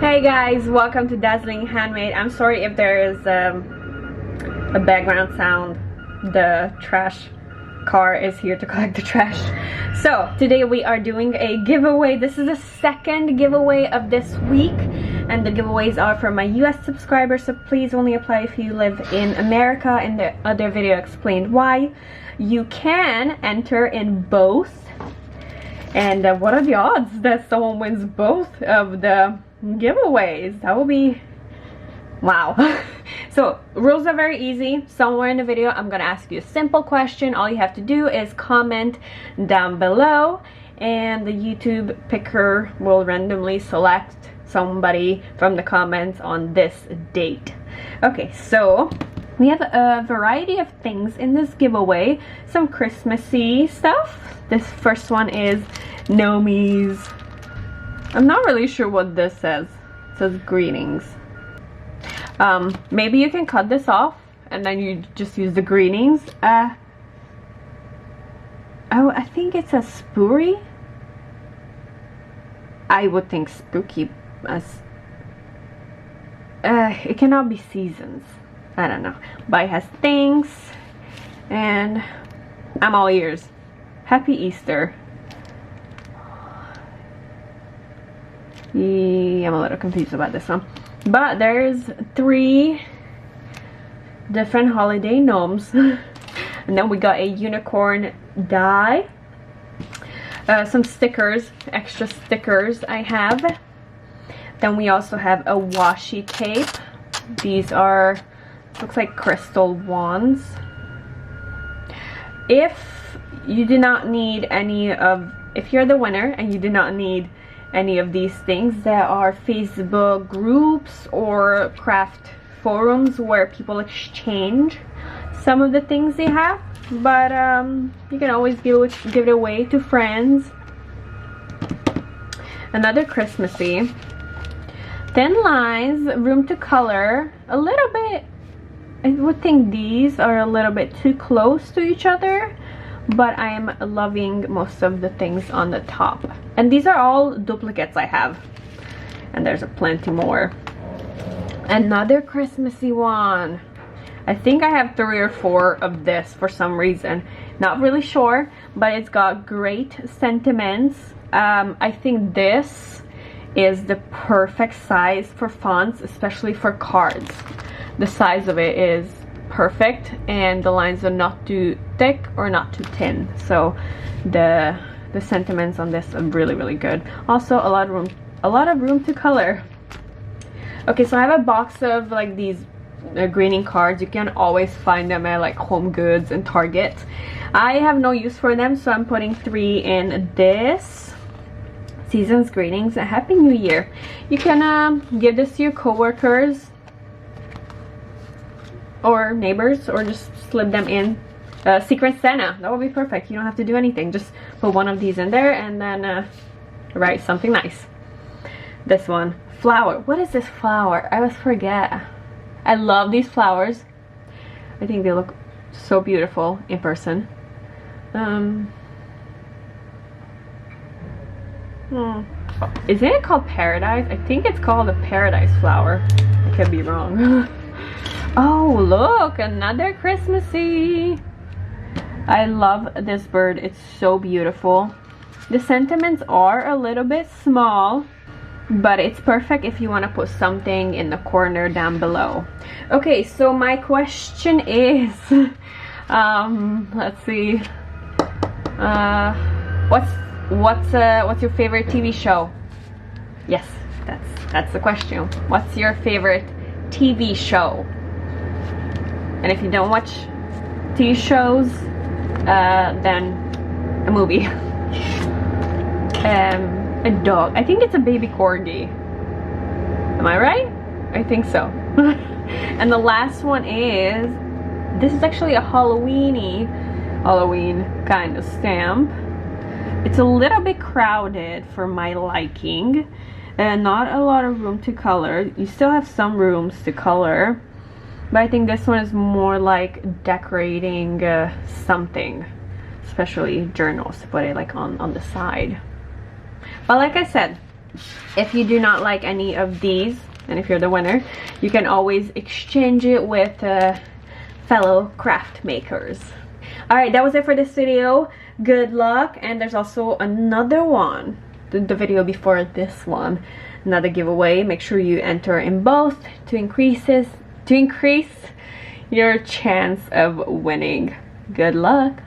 Hey guys, welcome to Dazzling Handmade. I'm sorry if there is a background sound. The trash car is here to collect the trash. So today we are doing a giveaway. This is the second giveaway of this week, and the giveaways are for my US subscribers, so please only apply if you live in America. In the other video I explained why. You can enter in both. And what are the odds that someone wins both of the giveaways? That will be wow. So rules are very easy. Somewhere in the video I'm gonna ask you a simple question. All you have to do is comment down below, and the YouTube picker will randomly select somebody from the comments on this date. Okay, so we have a variety of things in this giveaway. Some Christmassy stuff. This first one is Nomi's. I'm not really sure what this says. It says greetings. Maybe you can cut this off and then you just use the greetings. Oh, I think it's a spoory. I would think spooky as it cannot be seasons. I don't know, but it has things, and I'm all ears. Happy Easter. Yeah, I'm a little confused about this one, but there's 3 different holiday gnomes. And then we got a unicorn die, some stickers, extra stickers I have. Then we also have a washi tape. These are, looks like crystal wands. If you do not need any of, if you're the winner and you do not need any of these things, there are Facebook groups or craft forums where people exchange some of the things they have, but you can always give it away to friends. Another Christmassy. Thin lines, room to color, a little bit. I would think these are a little bit too close to each other, but I'm loving most of the things on the top. And these are all duplicates I have. And there's plenty more. Another Christmassy one. I think I have 3 or 4 of this for some reason. Not really sure, but it's got great sentiments. I think this is the perfect size for fonts, especially for cards. The size of it is perfect, and the lines are not too thick or not too thin, so the sentiments on this are really good. Also a lot of room to color. Okay, so I have a box of like these greeting cards. You can always find them at like Home Goods and Target. I have no use for them, so I'm putting 3 in this. Season's greetings, a happy new year. You can give this to your coworkers or neighbors, or just slip them in. Secret Santa, that would be perfect. You don't have to do anything, just put one of these in there and then write something nice. This one, flower. What is this flower? I always forget. I love these flowers. I think they look so beautiful in person. Isn't it called paradise? I think it's called a paradise flower. I could be wrong. Oh, look, another Christmassy. I love this bird. It's so beautiful. The sentiments are a little bit small, but it's perfect if you want to put something in the corner down below. Okay, so my question is, let's see. What's your favorite TV show? Yes, that's the question. What's your favorite TV show? And if you don't watch TV shows, then a movie. A dog. I think it's a baby Corgi. Am I right? I think so. And the last one is, this is actually a Halloween kind of stamp. It's a little bit crowded for my liking, and not a lot of room to color. You still have some rooms to color, but I think this one is more like decorating something, especially journals, to put it like on the side. But like I said, If you do not like any of these, and if you're the winner, you can always exchange it with fellow craft makers. Alright, that was it for this video. Good luck. And there's also another one, the video before this one, another giveaway. Make sure you enter in both to increase your chance of winning. Good luck.